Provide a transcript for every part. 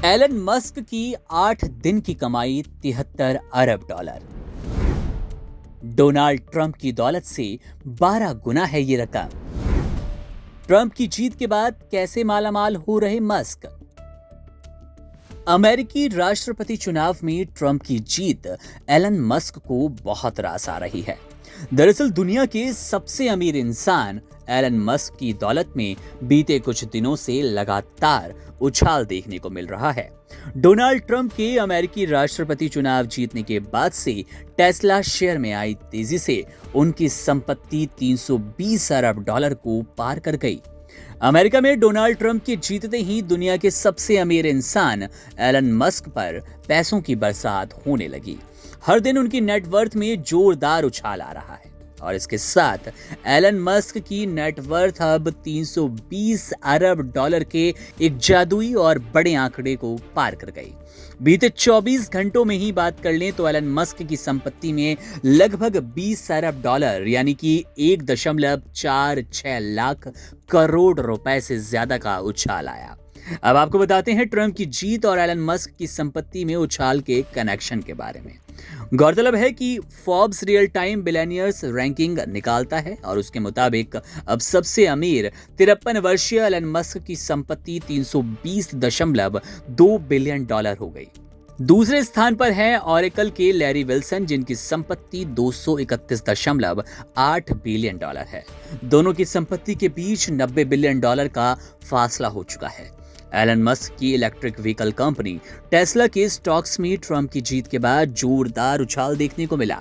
Elon Musk की 8 दिन की कमाई 73 अरब डॉलर। डोनाल्ड ट्रंप की दौलत से 12 गुना है ये रकम। ट्रंप की जीत के बाद कैसे मालामाल हो रहे मस्क। अमेरिकी राष्ट्रपति चुनाव में ट्रंप की जीत एलन मस्क को बहुत रास आ रही है। दरअसल दुनिया के सबसे अमीर इंसान एलन मस्क की दौलत में बीते कुछ दिनों से लगातार उछाल देखने को मिल रहा है। डोनाल्ड ट्रंप के अमेरिकी राष्ट्रपति चुनाव जीतने के बाद से टेस्ला शेयर में आई तेजी से उनकी संपत्ति 320 अरब डॉलर को पार कर गई। अमेरिका में डोनाल्ड ट्रंप के जीतते ही दुनिया के सबसे अमीर इंसान एलन मस्क पर पैसों की बरसात होने लगी। हर दिन उनकी नेटवर्थ में जोरदार उछाल आ रहा है और इसके साथ एलन मस्क की नेटवर्थ अब 320 अरब डॉलर के एक जादुई और बड़े आंकड़े को पार कर गई। बीते 24 घंटों में ही बात कर लें तो एलन मस्क की संपत्ति में लगभग 20 अरब डॉलर यानी कि 1.46 लाख करोड़ रुपए से ज्यादा का उछाल आया। अब आपको बताते हैं ट्रंप की जीत और एलन मस्क की संपत्ति में उछाल के कनेक्शन के बारे में। गौरतलब है कि Forbes real time billionaires ranking निकालता है और उसके मुताबिक अब सबसे अमीर 53 वर्षीय एलन मस्क की संपत्ति 320.2 बिलियन डॉलर हो गई। दूसरे स्थान पर है ऑरेकल के लैरी विल्सन जिनकी संपत्ति 231.8 बिलियन डॉलर है। दोनों की संपत्ति के बीच 90 बिलियन डॉलर का फासला हो चुका है। एलन मस्क की इलेक्ट्रिक व्हीकल कंपनी टेस्ला के स्टॉक्स में ट्रंप की जीत के बाद जोरदार उछाल देखने को मिला।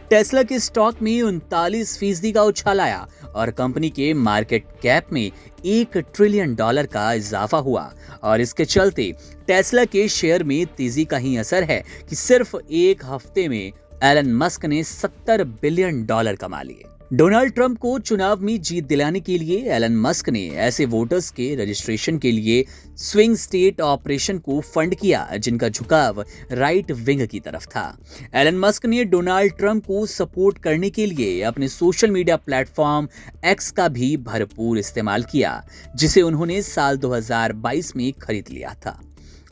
टेस्ला के स्टॉक में 39% का उछाल आया और कंपनी के मार्केट कैप में $1 ट्रिलियन का इजाफा हुआ और इसके चलते टेस्ला के शेयर में तेजी का ही असर है कि सिर्फ एक हफ्ते में एलन मस्क ने $70 बिलियन कमा लिए। डोनाल्ड ट्रंप को चुनाव में जीत दिलाने के लिए एलन मस्क ने ऐसे वोटर्स के रजिस्ट्रेशन के लिए स्विंग स्टेट ऑपरेशन को फंड किया जिनका झुकाव राइट विंग की तरफ था। एलन मस्क ने डोनाल्ड ट्रंप को सपोर्ट करने के लिए अपने सोशल मीडिया प्लेटफॉर्म एक्स का भी भरपूर इस्तेमाल किया जिसे उन्होंने साल 2022 में खरीद लिया था।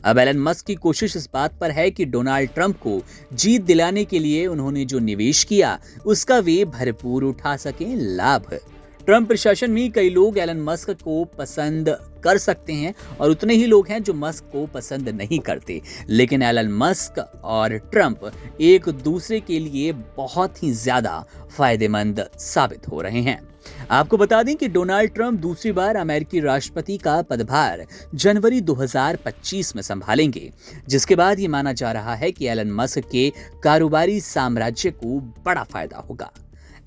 अब एलन मस्क की कोशिश इस बात पर है कि डोनाल्ड ट्रंप को जीत दिलाने के लिए उन्होंने जो निवेश किया उसका वे भरपूर उठा सकें लाभ। ट्रंप प्रशासन में कई लोग एलन मस्क को पसंद कर सकते हैं और उतने ही लोग हैं जो मस्क को पसंद नहीं करते, लेकिन एलन मस्क और ट्रंप एक दूसरे के लिए बहुत ही ज्यादा फायदेमंद साबित हो रहे हैं। आपको बता दें कि डोनाल्ड ट्रंप दूसरी बार अमेरिकी राष्ट्रपति का पदभार जनवरी 2025 में संभालेंगे, जिसके बाद ये माना जा रहा है कि एलन मस्क के कारोबारी साम्राज्य को बड़ा फायदा होगा।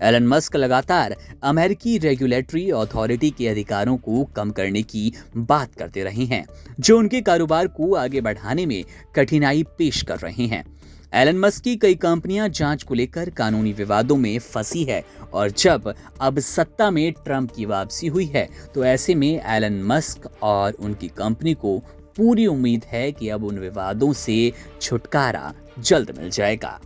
एलन मस्क लगातार अमेरिकी रेगुलेटरी अथॉरिटी के अधिकारों को कम करने की बात करते रहे हैं, जो उनके कारोबार को आगे बढ़ाने में कठिनाई पेश कर रहे हैं। एलन मस्क की कई कंपनियां जांच को लेकर कानूनी विवादों में फंसी है और जब अब सत्ता में ट्रंप की वापसी हुई है तो ऐसे में एलन मस्क और उनकी कंपनी को पूरी उम्मीद है कि अब उन विवादों से छुटकारा जल्द मिल जाएगा।